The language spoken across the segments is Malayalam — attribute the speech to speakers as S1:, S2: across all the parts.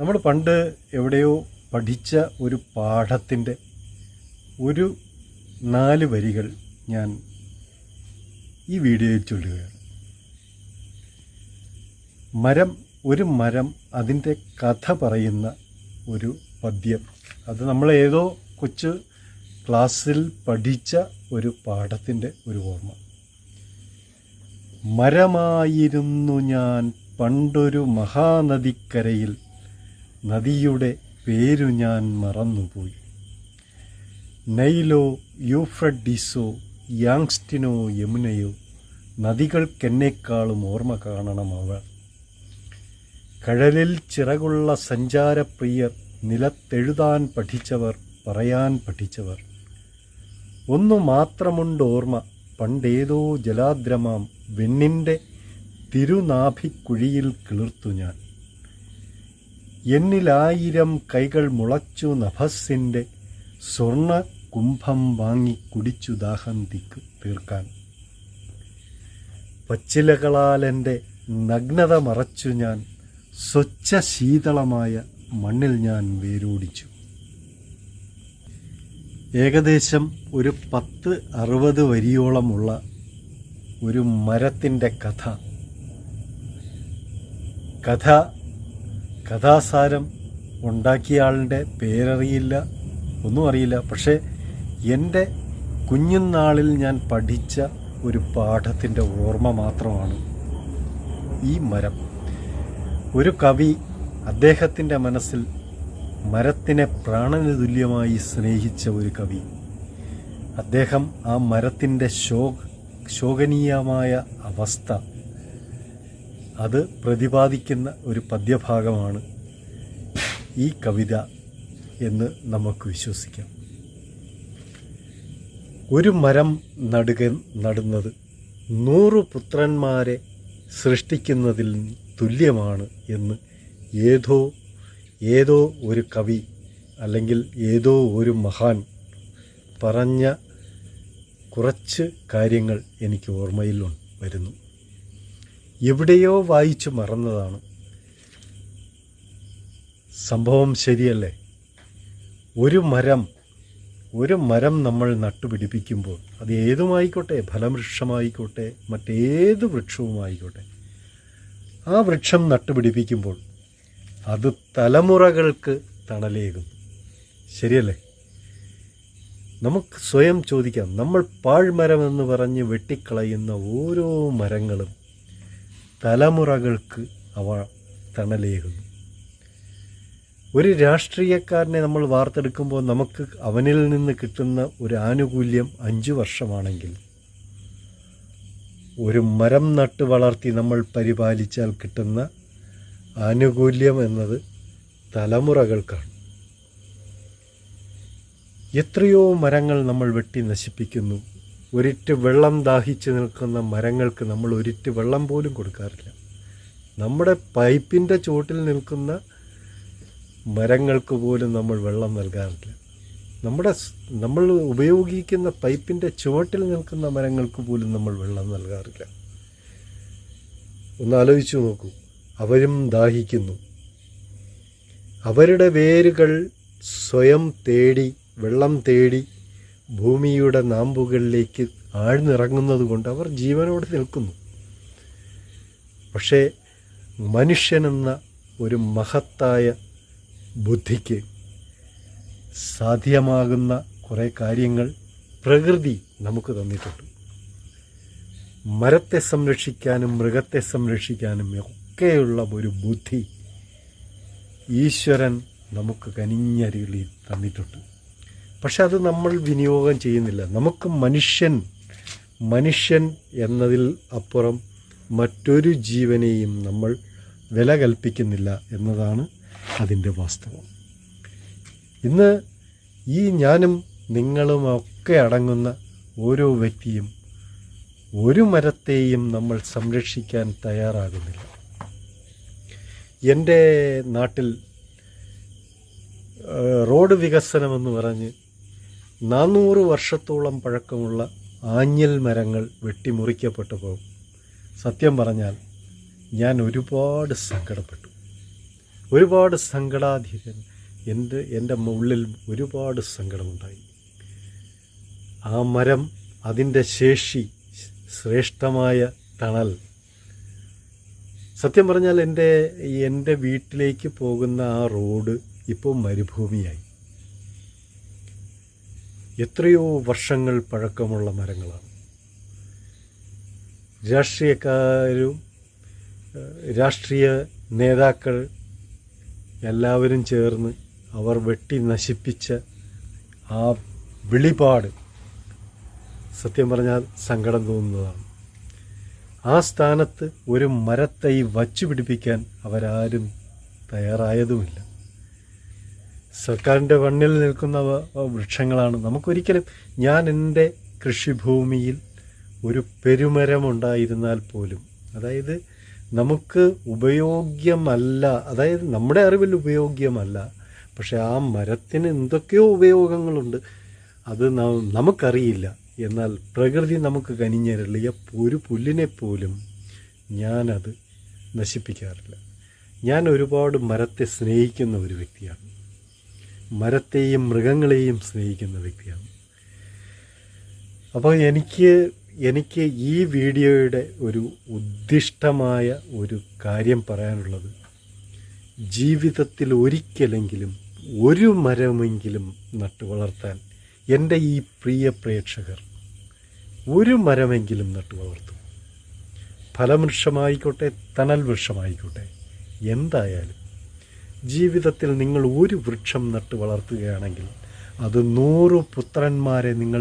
S1: നമ്മൾ പണ്ട് എവിടെയോ പഠിച്ച ഒരു പാഠത്തിൻ്റെ ഒരു 4 വരികൾ ഞാൻ ഈ വീഡിയോയിൽ ചൊല്ലുകയാണ്. ഒരു മരം അതിൻ്റെ കഥ പറയുന്ന ഒരു പദ്യം. അത് നമ്മൾ ഏതോ കൊച്ചു ക്ലാസ്സിൽ പഠിച്ച ഒരു പാഠത്തിൻ്റെ ഒരു ഓർമ്മ. മരമായിരുന്നു ഞാൻ പണ്ടൊരു മഹാനദിക്കരയിൽ, നദിയുടെ പേരു ഞാൻ മറന്നുപോയി. നൈലോ, യൂഫ്രട്ടീസോ, യാങ്സ്റ്റിനോ, യമുനയോ, നദികൾക്കെന്നേക്കാളും ഓർമ്മ കാണണം അവർ. കടലിൽ ചിറകുള്ള സഞ്ചാരപ്രിയർ, നിലത്തെഴുതാൻ പഠിച്ചവർ, പറയാൻ പഠിച്ചവർ. ഒന്നു മാത്രമുണ്ട് ഓർമ്മ, പണ്ടേതോ ജലാദ്രമാം വെണ്ണിൻ്റെ തിരുനാഭിക്കുഴിയിൽ കിളിർത്തു ഞാൻ. എന്നിൽ1000 കൈകൾ മുളച്ചു നഭസ്സിൻ്റെ സ്വർണ്ണ കുംഭം വാങ്ങി കുടിച്ചു ദാഹം തീർക്കാൻ. പച്ചിലകളാൽ എൻ്റെ നഗ്നത മറച്ചു ഞാൻ, സ്വച്ഛ ശീതളമായ മണ്ണിൽ ഞാൻ വേരോടിച്ചു. ഏകദേശം ഒരു 10-60 വരിയോളമുള്ള ഒരു മരത്തിൻ്റെ കഥാസാരം ഉണ്ടാക്കിയ ആളിൻ്റെ പേരറിയില്ല, ഒന്നും അറിയില്ല. പക്ഷേ എൻ്റെ കുഞ്ഞുനാളിൽ ഞാൻ പഠിച്ച ഒരു പാഠത്തിൻ്റെ ഓർമ്മ മാത്രമാണ് ഈ മരം. ഒരു കവി അദ്ദേഹത്തിൻ്റെ മനസ്സിൽ മരത്തിനെ പ്രാണന് തുല്യമായി സ്നേഹിച്ച ഒരു കവി. അദ്ദേഹം ആ മരത്തിൻ്റെ ശോകനീയമായ അവസ്ഥ അത് പ്രതിപാദിക്കുന്ന ഒരു പദ്യഭാഗമാണ് ഈ കവിത എന്ന് നമുക്ക് വിശ്വസിക്കാം. ഒരു മരം നടുന്നത് 100 പുത്രന്മാരെ സൃഷ്ടിക്കുന്നതിൽ തുല്യമാണ് എന്ന് ഏതോ ഒരു കവി അല്ലെങ്കിൽ ഏതോ ഒരു മഹാൻ പറഞ്ഞ കുറച്ച് കാര്യങ്ങൾ എനിക്ക് ഓർമ്മയിൽ വരുന്നു. എവിടെയോ വായിച്ചു മറന്നതാണ്. സംഭവം ശരിയല്ലേ? ഒരു മരം നമ്മൾ നട്ടുപിടിപ്പിക്കുമ്പോൾ അത് ഏതുമായിക്കോട്ടെ, ഫലവൃക്ഷമായിക്കോട്ടെ, മറ്റേത് വൃക്ഷവുമായിക്കോട്ടെ, ആ വൃക്ഷം നട്ടുപിടിപ്പിക്കുമ്പോൾ അത് തലമുറകൾക്ക് തണലേകും. ശരിയല്ലേ? നമുക്ക് സ്വയം ചോദിക്കാം, നമ്മൾ പാഴ്മരമെന്ന് പറഞ്ഞ് വെട്ടിക്കളയുന്ന ഓരോ മരങ്ങളും തലമുറകൾക്ക് അവ തണലേകുന്നു. ഒരു രാഷ്ട്രീയക്കാരനെ നമ്മൾ വാർത്തെടുക്കുമ്പോൾ നമുക്ക് അവനിൽ നിന്ന് കിട്ടുന്ന ഒരു ആനുകൂല്യം 5 വർഷമാണെങ്കിൽ, ഒരു മരം നട്ട് വളർത്തി നമ്മൾ പരിപാലിച്ചാൽ കിട്ടുന്ന ആനുകൂല്യം എന്നത് തലമുറകൾക്കാണ്. എത്രയോ മരങ്ങൾ നമ്മൾ വെട്ടി നശിപ്പിക്കുന്നു. ഒരിറ്റ് വെള്ളം ദാഹിച്ച് നിൽക്കുന്ന മരങ്ങൾക്ക് നമ്മൾ ഒരിറ്റ് വെള്ളം പോലും കൊടുക്കാറില്ല. നമ്മുടെ പൈപ്പിൻ്റെ ചുവട്ടിൽ നിൽക്കുന്ന മരങ്ങൾക്ക് പോലും നമ്മൾ വെള്ളം നൽകാറില്ല. നമ്മൾ ഉപയോഗിക്കുന്ന പൈപ്പിൻ്റെ ചുവട്ടിൽ നിൽക്കുന്ന മരങ്ങൾക്ക് പോലും നമ്മൾ വെള്ളം നൽകാറില്ല. ഒന്ന് ആലോചിച്ചു നോക്കൂ. അവരും ദാഹിക്കുന്നു. അവരുടെ വേരുകൾ സ്വയം വെള്ളം തേടി ഭൂമിയുടെ നാമ്പുകളിലേക്ക് ആഴ്ന്നിറങ്ങുന്നത് കൊണ്ട് അവർ ജീവനോടെ നിൽക്കുന്നു. പക്ഷേ മനുഷ്യനെന്ന ഒരു മഹത്തായ ബുദ്ധിക്ക് സാധ്യമാകുന്ന കുറേ കാര്യങ്ങൾ പ്രകൃതി നമുക്ക് തന്നിട്ടുണ്ട്. മരത്തെ സംരക്ഷിക്കാനും മൃഗത്തെ സംരക്ഷിക്കാനും ഒക്കെയുള്ള ഒരു ബുദ്ധി ഈശ്വരൻ നമുക്ക് കനിഞ്ഞരുളി തന്നിട്ടുണ്ട്. പക്ഷെ അത് നമ്മൾ വിനിയോഗം ചെയ്യുന്നില്ല. നമുക്ക് മനുഷ്യൻ എന്നതിൽ അപ്പുറം മറ്റൊരു ജീവനെയും നമ്മൾ വില കൽപ്പിക്കുന്നില്ല എന്നതാണ് അതിൻ്റെ വാസ്തവം. ഇന്ന് ഈ ഞാനും നിങ്ങളും ഒക്കെ അടങ്ങുന്ന ഓരോ വ്യക്തിയും ഒരു മരത്തെയും നമ്മൾ സംരക്ഷിക്കാൻ തയ്യാറാകുന്നില്ല. എൻ്റെ നാട്ടിൽ റോഡ് വികസനമെന്ന് പറഞ്ഞ് 400 വർഷത്തോളം പഴക്കമുള്ള ആഞ്ഞിൽ മരങ്ങൾ വെട്ടിമുറിക്കപ്പെട്ടപ്പോൾ സത്യം പറഞ്ഞാൽ ഞാൻ ഒരുപാട് സങ്കടപ്പെട്ടു. ഒരുപാട് സങ്കടാധീരൻ. എൻ്റെ ഉള്ളിൽ ഒരുപാട് സങ്കടമുണ്ടായി. ആ മരം, അതിൻ്റെ ശേഷി, ശ്രേഷ്ഠമായ തണൽ. സത്യം പറഞ്ഞാൽ എൻ്റെ വീട്ടിലേക്ക് പോകുന്ന ആ റോഡ് ഇപ്പോൾ മരുഭൂമിയായി. എത്രയോ വർഷങ്ങൾ പഴക്കമുള്ള മരങ്ങളാണ്. രാഷ്ട്രീയക്കാരും രാഷ്ട്രീയ നേതാക്കൾ എല്ലാവരും ചേർന്ന് അവർ വെട്ടി നശിപ്പിച്ച ആ വിളിപാട് സത്യം പറഞ്ഞാൽ സങ്കടം തോന്നുന്നതാണ്. ആ സ്ഥാനത്ത് ഒരു മരത്തൈ വച്ചു പിടിപ്പിക്കാൻ അവരാരും തയ്യാറായതുമില്ല. സർക്കാരിൻ്റെ മണ്ണിൽ നിൽക്കുന്ന വൃക്ഷങ്ങളാണ്. നമുക്കൊരിക്കലും, ഞാൻ എൻ്റെ കൃഷിഭൂമിയിൽ ഒരു പെരുമരമുണ്ടായിരുന്നാൽ പോലും, അതായത് നമുക്ക് ഉപയോഗ്യമല്ല, അതായത് നമ്മുടെ അറിവിൽ ഉപയോഗ്യമല്ല, പക്ഷെ ആ മരത്തിന് എന്തൊക്കെയോ ഉപയോഗങ്ങളുണ്ട്, അത് നമുക്കറിയില്ല. എന്നാൽ പ്രകൃതി നമുക്ക് കനിഞ്ഞരുളിയ ഒരു പുല്ലിനെ പോലും ഞാനത് നശിപ്പിക്കാറില്ല. ഞാൻ ഒരുപാട് മരത്തെ സ്നേഹിക്കുന്ന ഒരു വ്യക്തിയാണ്. മരത്തെയും മൃഗങ്ങളെയും സ്നേഹിക്കുന്ന വ്യക്തിയാണ്. അപ്പോൾ എനിക്ക് ഈ വീഡിയോയുടെ ഒരു ഉദ്ദിഷ്ടമായ ഒരു കാര്യം പറയാനുള്ളത്, ജീവിതത്തിൽ ഒരിക്കലെങ്കിലും ഒരു മരമെങ്കിലും നട്ടു വളർത്താൻ എൻ്റെ ഈ പ്രിയ പ്രേക്ഷകർ ഒരു മരമെങ്കിലും നട്ടു വളർത്തും. ഫലവൃക്ഷമായിക്കോട്ടെ, തണൽ വൃക്ഷമായിക്കോട്ടെ, എന്തായാലും ജീവിതത്തിൽ നിങ്ങൾ ഒരു വൃക്ഷം നട്ടു വളർത്തുകയാണെങ്കിൽ അത് 100 പുത്രന്മാരെ നിങ്ങൾ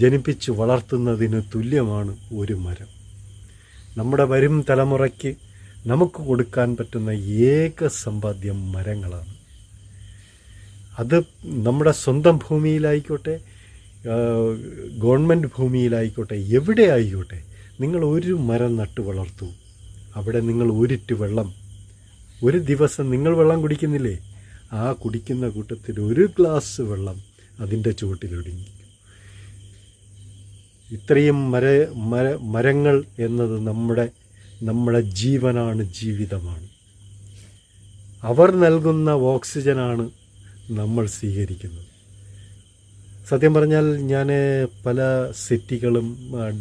S1: ജനിപ്പിച്ച് വളർത്തുന്നതിന് തുല്യമാണ് ഒരു മരം. നമ്മുടെ വരും തലമുറയ്ക്ക് നമുക്ക് കൊടുക്കാൻ പറ്റുന്ന ഏക സമ്പാദ്യം മരങ്ങളാണ്. അത് നമ്മുടെ സ്വന്തം ഭൂമിയിലായിക്കോട്ടെ, ഗവൺമെൻറ് ഭൂമിയിലായിക്കോട്ടെ, എവിടെ ആയിക്കോട്ടെ, നിങ്ങൾ ഒരു മരം നട്ടു വളർത്തൂ. അവിടെ നിങ്ങൾ ഒരിറ്റ് വെള്ളം, ഒരു ദിവസം നിങ്ങൾ വെള്ളം കുടിക്കുന്നില്ലേ, ആ കുടിക്കുന്ന കൂട്ടത്തിൽ ഒരു ഗ്ലാസ് വെള്ളം അതിൻ്റെ ചുവട്ടിലൊടുങ്ങി. ഇത്രയും മരങ്ങൾ എന്നത് നമ്മുടെ ജീവനാണ്, ജീവിതമാണ്. അവർ നൽകുന്ന ഓക്സിജനാണ് നമ്മൾ സ്വീകരിക്കുന്നത്. സത്യം പറഞ്ഞാൽ ഞാൻ പല സിറ്റികളും,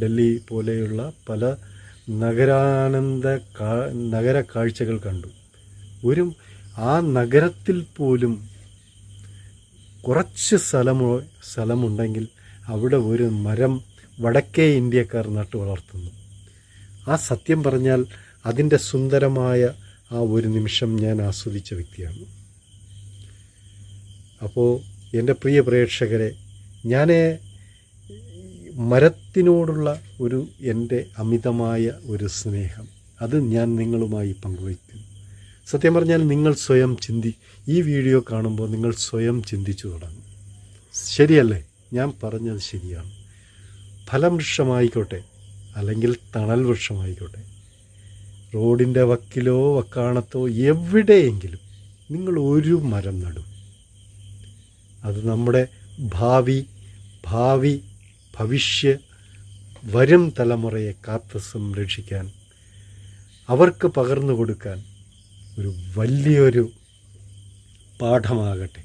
S1: ഡൽഹി പോലെയുള്ള പല നഗര കാഴ്ചകൾ കണ്ടു. ആ നഗരത്തിൽ പോലും കുറച്ച് സ്ഥലമുണ്ടെങ്കിൽ അവിടെ ഒരു മരം വടക്കേ ഇന്ത്യക്കാർ നട്ടു വളർത്തുന്നു. ആ സത്യം പറഞ്ഞാൽ അതിൻ്റെ സുന്ദരമായ ആ ഒരു നിമിഷം ഞാൻ ആസ്വദിച്ച വ്യക്തിയാണ്. അപ്പോൾ എൻ്റെ പ്രിയ പ്രേക്ഷകരെ, ഞാൻ മരത്തിനോടുള്ള എൻ്റെ അമിതമായ ഒരു സ്നേഹം അത് ഞാൻ നിങ്ങളുമായി പങ്കുവയ്ക്കുന്നു. സത്യം പറഞ്ഞാൽ നിങ്ങൾ സ്വയം ഈ വീഡിയോ കാണുമ്പോൾ നിങ്ങൾ സ്വയം ചിന്തിച്ചു തുടങ്ങും. ശരിയല്ലേ? ഞാൻ പറഞ്ഞത് ശരിയാണ്. ഫലവൃക്ഷമായിക്കോട്ടെ, അല്ലെങ്കിൽ തണൽ വൃക്ഷമായിക്കോട്ടെ, റോഡിൻ്റെ വക്കിലോ വക്കാണത്തോ എവിടെയെങ്കിലും നിങ്ങൾ ഒരു മരം നടും. അത് നമ്മുടെ ഭവിഷ്യ വരും തലമുറയെ കാത്ത് സംരക്ഷിക്കാൻ, അവർക്ക് പകർന്നു കൊടുക്കാൻ ഒരു വലിയൊരു പാഠമാകട്ടെ.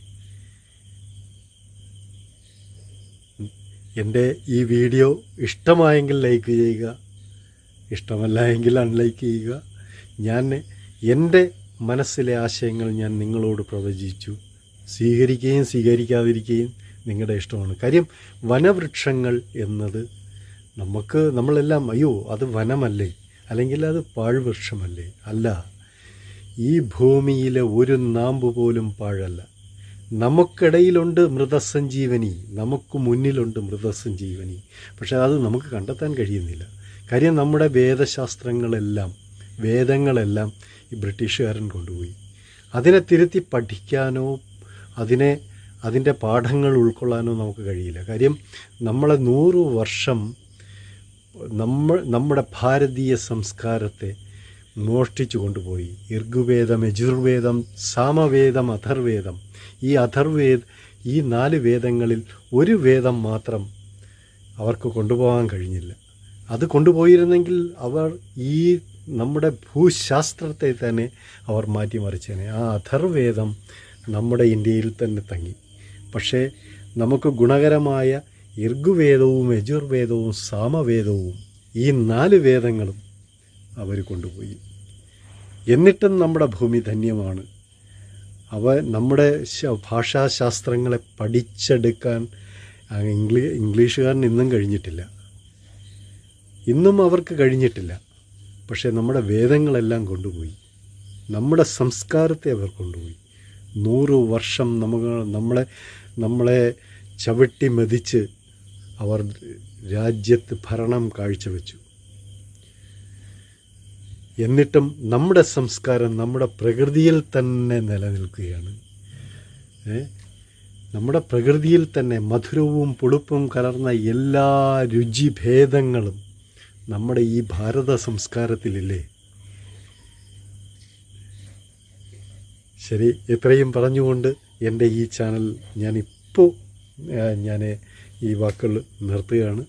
S1: എൻ്റെ ഈ വീഡിയോ ഇഷ്ടമായെങ്കിൽ ലൈക്ക് ചെയ്യുക, ഇഷ്ടമല്ല എങ്കിൽ അൺലൈക്ക് ചെയ്യുക. എൻ്റെ മനസ്സിലെ ആശയങ്ങൾ ഞാൻ നിങ്ങളോട് പ്രവചിച്ചു. സ്വീകരിക്കുകയും സ്വീകരിക്കാതിരിക്കുകയും നിങ്ങളുടെ ഇഷ്ടമാണ്. കാര്യം വനവൃക്ഷങ്ങൾ എന്നത് നമ്മളെല്ലാം അയ്യോ അത് വനമല്ലേ, അല്ലെങ്കിൽ അത് പാഴ്വൃക്ഷമല്ലേ? അല്ല, ഈ ഭൂമിയിലെ ഒരു നാമ്പ് പോലും പാഴല്ല. നമുക്കിടയിലുണ്ട് മൃതസഞ്ജീവനി, നമുക്ക് മുന്നിലുണ്ട് മൃതസഞ്ജീവനി. പക്ഷെ അത് നമുക്ക് കണ്ടെത്താൻ കഴിയുന്നില്ല. കാര്യം നമ്മുടെ വേദങ്ങളെല്ലാം ഈ ബ്രിട്ടീഷുകാരൻ കൊണ്ടുപോയി. അതിനെ തിരുത്തി പഠിക്കാനോ അതിൻ്റെ പാഠങ്ങൾ ഉൾക്കൊള്ളാനോ നമുക്ക് കഴിയില്ല. കാര്യം നമ്മളെ 100 വർഷം നമ്മുടെ ഭാരതീയ സംസ്കാരത്തെ മോഷ്ടിച്ചു കൊണ്ടുപോയി. ഋഗ്വേദം, യജുർവേദം, സാമവേദം, അഥർവേദം. ഈ 4 വേദങ്ങളിൽ ഒരു വേദം മാത്രം അവർക്ക് കൊണ്ടുപോകാൻ കഴിഞ്ഞില്ല. അത് കൊണ്ടുപോയിരുന്നെങ്കിൽ അവർ ഈ നമ്മുടെ ഭൂശാസ്ത്രത്തെ തന്നെ അവർ മാറ്റിമറിച്ചേനെ. ആ അഥർവേദം നമ്മുടെ ഇന്ത്യയിൽ തന്നെ തങ്ങി. പക്ഷേ നമുക്ക് ഗുണകരമായ ഋഗ്വേദവും യജുർവേദവും സാമവേദവും ഈ 4 വേദങ്ങളും അവർ കൊണ്ടുപോയി. എന്നിട്ടും നമ്മുടെ ഭൂമി ധന്യമാണ്. നമ്മുടെ ഭാഷാശാസ്ത്രങ്ങളെ പഠിച്ചെടുക്കാൻ ഇംഗ്ലീഷുകാരന് ഇന്നും കഴിഞ്ഞിട്ടില്ല. ഇന്നും അവർക്ക് കഴിഞ്ഞിട്ടില്ല. പക്ഷേ നമ്മുടെ വേദങ്ങളെല്ലാം കൊണ്ടുപോയി. നമ്മുടെ സംസ്കാരത്തെ അവർ കൊണ്ടുപോയി. 100 വർഷം നമ്മളെ ചവിട്ടി മെതിച്ച് അവർ രാജ്യത്ത് ഭരണം കാഴ്ചവെച്ചു. എന്നിട്ടും നമ്മുടെ സംസ്കാരം നമ്മുടെ പ്രകൃതിയിൽ തന്നെ നിലനിൽക്കുകയാണ്. നമ്മുടെ പ്രകൃതിയിൽ തന്നെ മധുരവും പുളിപ്പും കലർന്ന എല്ലാ രുചിഭേദങ്ങളും നമ്മുടെ ഈ ഭാരത സംസ്കാരത്തിലില്ലേ? ശരി, ഇത്രയും പറഞ്ഞുകൊണ്ട് എൻ്റെ ഈ ചാനൽ ഞാൻ ഈ വാക്കുകൾ നിർത്തുകയാണ്.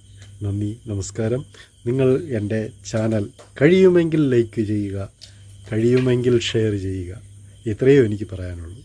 S1: നന്ദി, നമസ്കാരം. നിങ്ങൾ എൻ്റെ ചാനൽ കഴിയുമെങ്കിൽ ലൈക്ക് ചെയ്യുക, കഴിയുമെങ്കിൽ ഷെയർ ചെയ്യുക. ഇത്രയും എനിക്ക് പറയാനുള്ളൂ.